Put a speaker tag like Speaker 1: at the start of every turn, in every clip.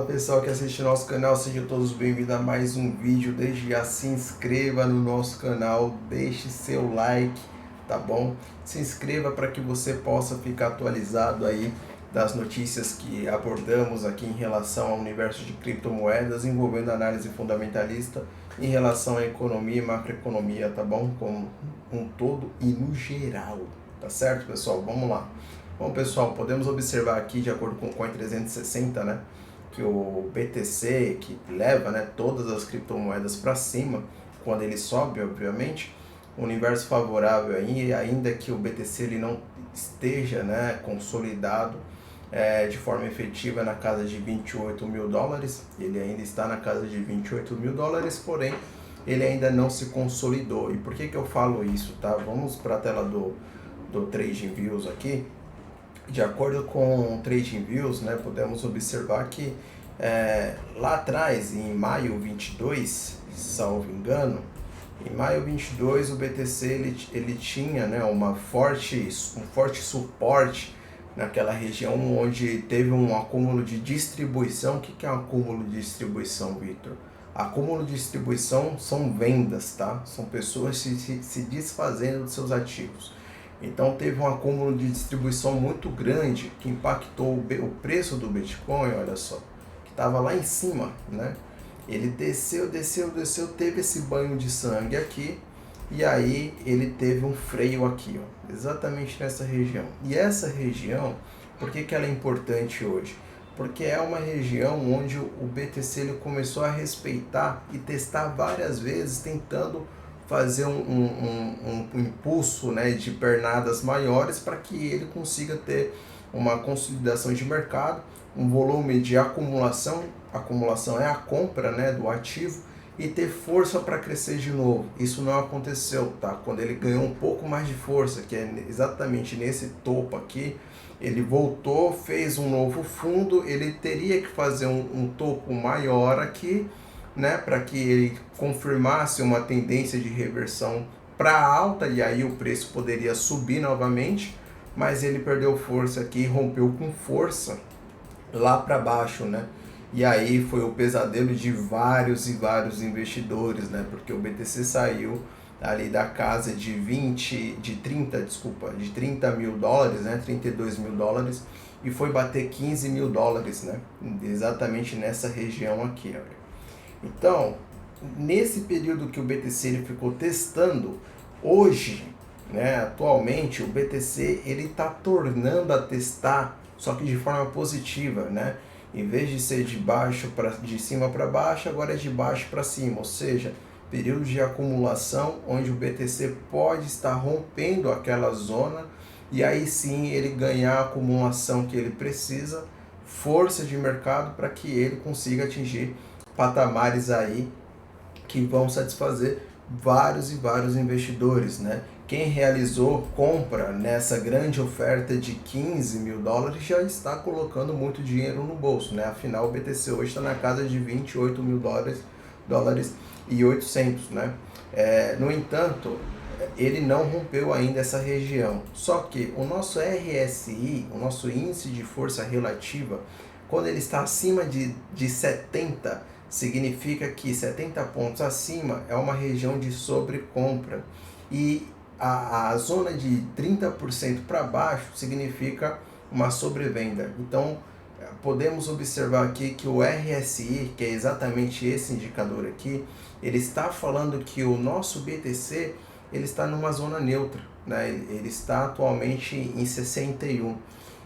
Speaker 1: Fala pessoal que assiste nosso canal, sejam todos bem-vindos a mais um vídeo. Desde já se inscreva no nosso canal, deixe seu like, tá bom? Se inscreva para que você possa ficar atualizado aí das notícias que abordamos aqui em relação ao universo de criptomoedas, envolvendo análise fundamentalista em relação à economia e macroeconomia, tá bom? Como um todo e no geral, tá certo, pessoal? Vamos lá. Bom, pessoal, podemos observar aqui, de acordo com o Coin 360, né, que o BTC, que leva, né, todas as criptomoedas para cima, quando ele sobe, obviamente, o universo favorável aí, ainda que o BTC ele não esteja, né, consolidado de forma efetiva na casa de 28 mil dólares, ele ainda está na casa de 28 mil dólares, porém, ele ainda não se consolidou. E por que que eu falo isso, tá? Vamos para a tela do TradingViews aqui. De acordo com o TradingViews, né, podemos observar que lá atrás, em maio 22, salvo engano, em maio 22 o BTC ele tinha, né, um forte suporte naquela região onde teve um acúmulo de distribuição. O que é um acúmulo de distribuição, Victor? Acúmulo de distribuição são vendas, tá? São pessoas se desfazendo dos seus ativos. Então teve um acúmulo de distribuição muito grande que impactou o preço do Bitcoin, olha só, que estava lá em cima, né? Ele desceu, teve esse banho de sangue aqui, e aí ele teve um freio aqui, ó, exatamente nessa região. E essa região, por que que ela é importante hoje? Porque é uma região onde o BTC ele começou a respeitar e testar várias vezes, tentando fazer um impulso, né, de pernadas maiores para que ele consiga ter uma consolidação de mercado, um volume de acumulação é a compra, né, do ativo, e ter força para crescer de novo. Isso não aconteceu, tá? Quando ele ganhou um pouco mais de força, que é exatamente nesse topo aqui, ele voltou, fez um novo fundo, ele teria que fazer um topo maior aqui, né, para que ele confirmasse uma tendência de reversão para alta, e aí o preço poderia subir novamente, mas ele perdeu força aqui e rompeu com força lá para baixo, né? E aí foi o pesadelo de vários e vários investidores, né? Porque o BTC saiu ali da casa de 30 mil dólares, né? 32 mil dólares, e foi bater 15 mil dólares, né? Exatamente nessa região aqui, olha. Então, nesse período que o BTC ele ficou testando, hoje, né, atualmente, o BTC ele está tornando a testar, só que de forma positiva, né? Em vez de ser de cima para baixo, agora é de baixo para cima, ou seja, período de acumulação onde o BTC pode estar rompendo aquela zona, e aí sim ele ganhar a acumulação que ele precisa, força de mercado para que ele consiga atingir patamares aí que vão satisfazer vários e vários investidores, né? Quem realizou compra nessa grande oferta de 15 mil dólares já está colocando muito dinheiro no bolso, né? Afinal, o BTC hoje está na casa de 28 mil dólares e 800, né? No entanto, ele não rompeu ainda essa região. Só que o nosso RSI, o nosso índice de força relativa, quando ele está acima de 70, significa que 70 pontos acima é uma região de sobrecompra. E a zona de 30% para baixo significa uma sobrevenda. Então, podemos observar aqui que o RSI, que é exatamente esse indicador aqui, ele está falando que o nosso BTC ele está numa zona neutra, né? Ele está atualmente em 61.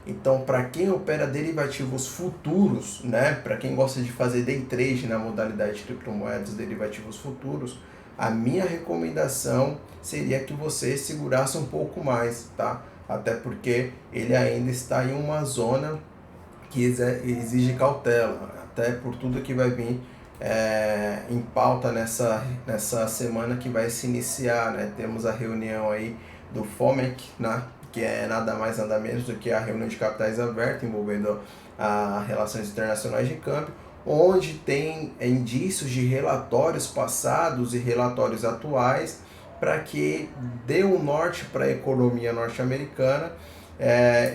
Speaker 1: Então, para quem opera derivativos futuros, né, para quem gosta de fazer day trade na modalidade de criptomoedas, derivativos futuros, a minha recomendação seria que você segurasse um pouco mais, tá? Até porque ele ainda está em uma zona que exige cautela, até por tudo que vai vir em pauta nessa semana que vai se iniciar, né? Temos a reunião aí do FOMC, né? Que é nada mais nada menos do que a reunião de capitais aberta envolvendo as relações internacionais de câmbio, onde tem indícios de relatórios passados e relatórios atuais para que dê um norte para a economia norte-americana,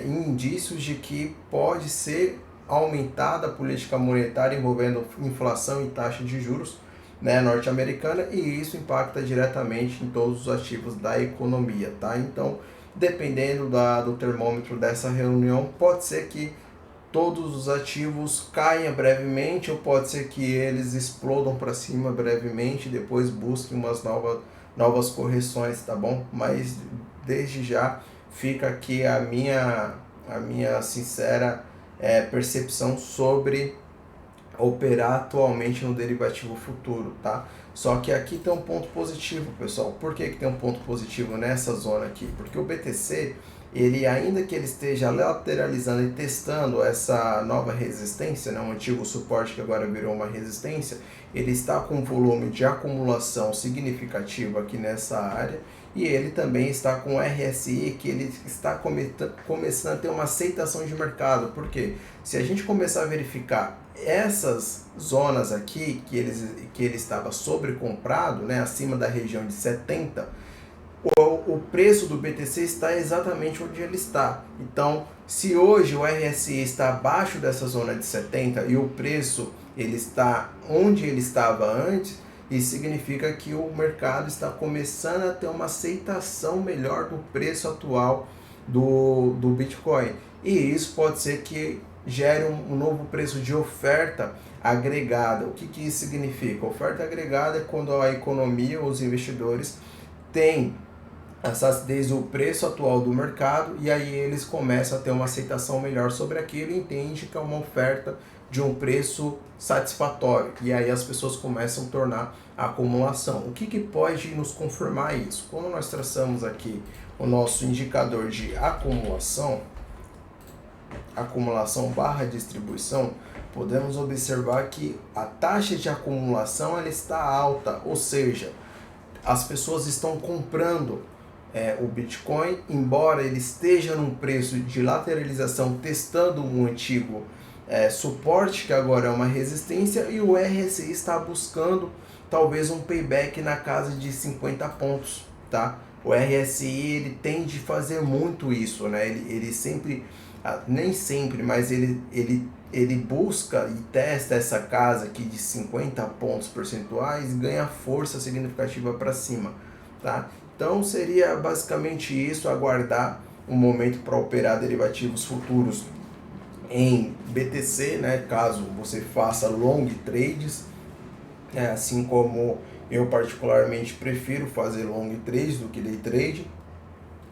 Speaker 1: indícios de que pode ser aumentada a política monetária envolvendo inflação e taxa de juros, né, norte-americana, e isso impacta diretamente em todos os ativos da economia, tá? Então, dependendo do termômetro dessa reunião, pode ser que todos os ativos caiam brevemente, ou pode ser que eles explodam para cima brevemente e depois busquem umas novas correções, tá bom? Mas desde já fica aqui a minha sincera percepção sobre operar atualmente no derivativo futuro, tá? Só que aqui tem um ponto positivo, pessoal. Por que tem um ponto positivo nessa zona aqui? Porque o BTC, ele ainda que ele esteja lateralizando e testando essa nova resistência, né, um antigo suporte que agora virou uma resistência, ele está com um volume de acumulação significativo aqui nessa área, e ele também está com o RSI, que ele está começando a ter uma aceitação de mercado. Por quê? Se a gente começar a verificar essas zonas aqui, que ele estava sobrecomprado, né, acima da região de 70, o preço do BTC está exatamente onde ele está. Então, se hoje o RSI está abaixo dessa zona de 70 e o preço ele está onde ele estava antes, isso significa que o mercado está começando a ter uma aceitação melhor do preço atual do Bitcoin. E isso pode ser que gere um novo preço de oferta agregada. O que isso significa? Oferta agregada é quando a economia, os investidores têm desde o preço atual do mercado, e aí eles começam a ter uma aceitação melhor sobre aquilo e entende que é uma oferta de um preço satisfatório, e aí as pessoas começam a tornar a acumulação. O que pode nos confirmar isso? Quando nós traçamos aqui o nosso indicador de acumulação barra distribuição, podemos observar que a taxa de acumulação ela está alta, ou seja, as pessoas estão comprando o Bitcoin, embora ele esteja num preço de lateralização, testando um antigo suporte, que agora é uma resistência, e o RSI está buscando talvez um payback na casa de 50 pontos, tá? O RSI ele tende a fazer muito isso, né? Ele sempre, nem sempre, mas ele busca e testa essa casa aqui de 50 pontos percentuais e ganha força significativa para cima, tá? Então seria basicamente isso, aguardar um momento para operar derivativos futuros em BTC, né? Caso você faça long trades, assim como eu particularmente prefiro fazer long trades do que day trade.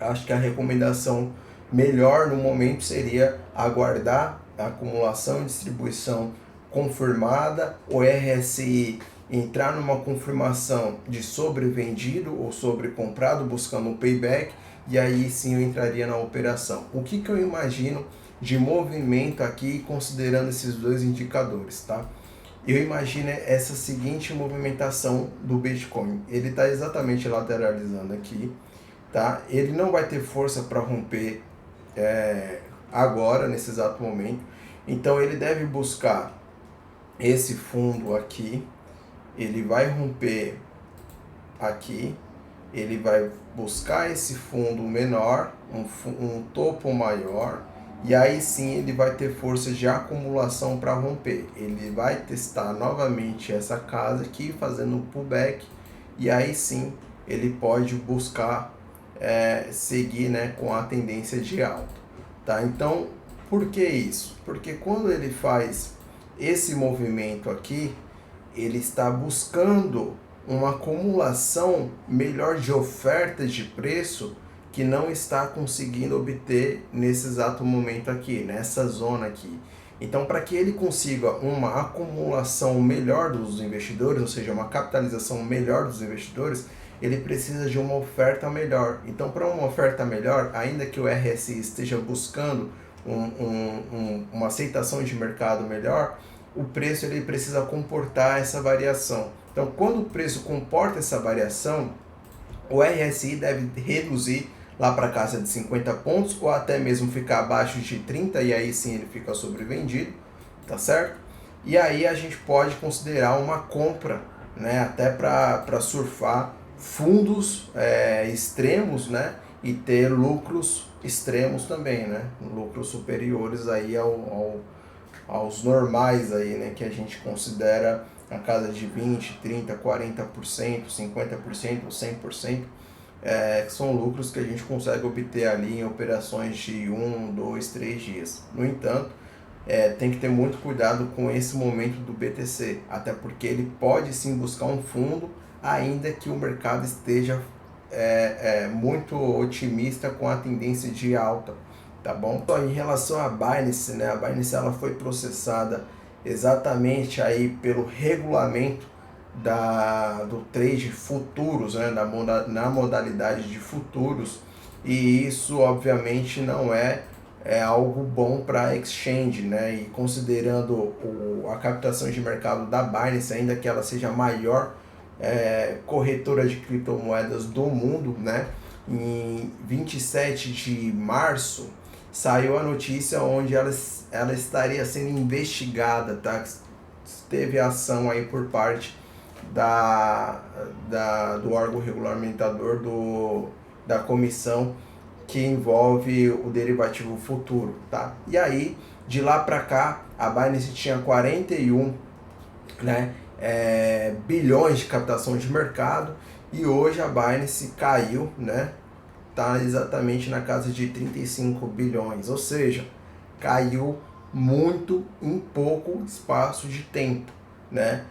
Speaker 1: Acho que a recomendação melhor no momento seria aguardar a acumulação e distribuição confirmada, o RSI entrar numa confirmação de sobrevendido ou sobrecomprado, buscando um payback, e aí sim eu entraria na operação. O que eu imagino de movimento aqui, considerando esses dois indicadores, tá? Eu imagino essa seguinte movimentação do Bitcoin. Ele está exatamente lateralizando aqui, tá? Ele não vai ter força para romper agora, nesse exato momento. Então ele deve buscar esse fundo aqui, ele vai romper aqui, ele vai buscar esse fundo menor, um topo maior, e aí sim ele vai ter força de acumulação para romper. Ele vai testar novamente essa casa aqui, fazendo um pullback, e aí sim ele pode buscar seguir, né, com a tendência de alta, tá? Então, por que isso? Porque quando ele faz esse movimento aqui, ele está buscando uma acumulação melhor de ofertas de preço que não está conseguindo obter nesse exato momento aqui, nessa zona aqui. Então, para que ele consiga uma acumulação melhor dos investidores, ou seja, uma capitalização melhor dos investidores, ele precisa de uma oferta melhor. Então, para uma oferta melhor, ainda que o RSI esteja buscando uma aceitação de mercado melhor, o preço ele precisa comportar essa variação. Então, quando o preço comporta essa variação, o RSI deve reduzir lá para casa de 50 pontos, ou até mesmo ficar abaixo de 30, e aí sim ele fica sobrevendido, tá certo? E aí a gente pode considerar uma compra, né, até para surfar fundos extremos, né, e ter lucros extremos também, né, lucros superiores aí aos normais aí, né, que a gente considera a casa de 20, 30, 40%, 50% ou 100%, que são lucros que a gente consegue obter ali em operações de 1, 2, 3 dias. No entanto, tem que ter muito cuidado com esse momento do BTC, até porque ele pode sim buscar um fundo, ainda que o mercado esteja muito otimista com a tendência de alta, tá bom? Então, em relação à Binance, né, a Binance ela foi processada exatamente aí pelo regulamento do trade futuros, né, na modalidade de futuros, e isso obviamente não é algo bom para a exchange, né? E considerando a captação de mercado da Binance, ainda que ela seja a maior corretora de criptomoedas do mundo, né? Em 27 de março saiu a notícia onde ela estaria sendo investigada, tá? Teve ação aí por parte do órgão regulamentador da comissão que envolve o derivativo futuro, tá? E aí, de lá para cá, a Binance tinha 41, né, bilhões de captação de mercado, e hoje a Binance caiu, né? Tá exatamente na casa de 35 bilhões, ou seja, caiu muito em pouco espaço de tempo, né?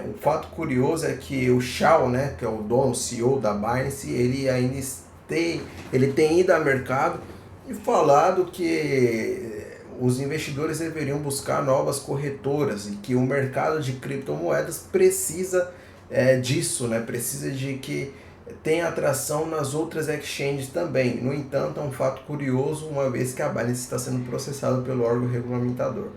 Speaker 1: Um fato curioso é que o Shao, né, que é o dono, CEO da Binance, ele ainda tem ido ao mercado e falado que os investidores deveriam buscar novas corretoras e que o mercado de criptomoedas precisa disso, né? Precisa de que tenha atração nas outras exchanges também. No entanto, é um fato curioso, uma vez que a Binance está sendo processada pelo órgão regulamentador.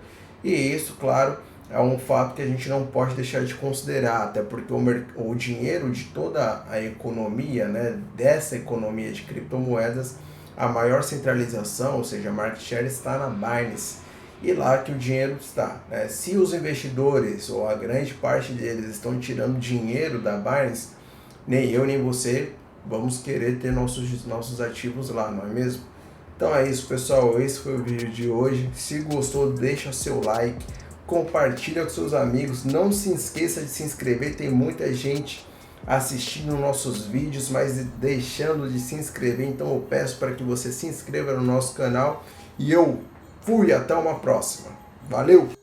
Speaker 1: E isso, claro, é um fato que a gente não pode deixar de considerar, até porque o dinheiro de toda a economia, né, dessa economia de criptomoedas, a maior centralização, ou seja, a market share está na Binance, e lá que o dinheiro está, né? Se os investidores, ou a grande parte deles, estão tirando dinheiro da Binance, nem eu nem você vamos querer ter nossos ativos lá, não é mesmo? Então é isso, pessoal, esse foi o vídeo de hoje. Se gostou, deixa seu like, compartilha com seus amigos, não se esqueça de se inscrever, tem muita gente assistindo nossos vídeos, mas deixando de se inscrever, então eu peço para que você se inscreva no nosso canal, e eu fui, até uma próxima. Valeu!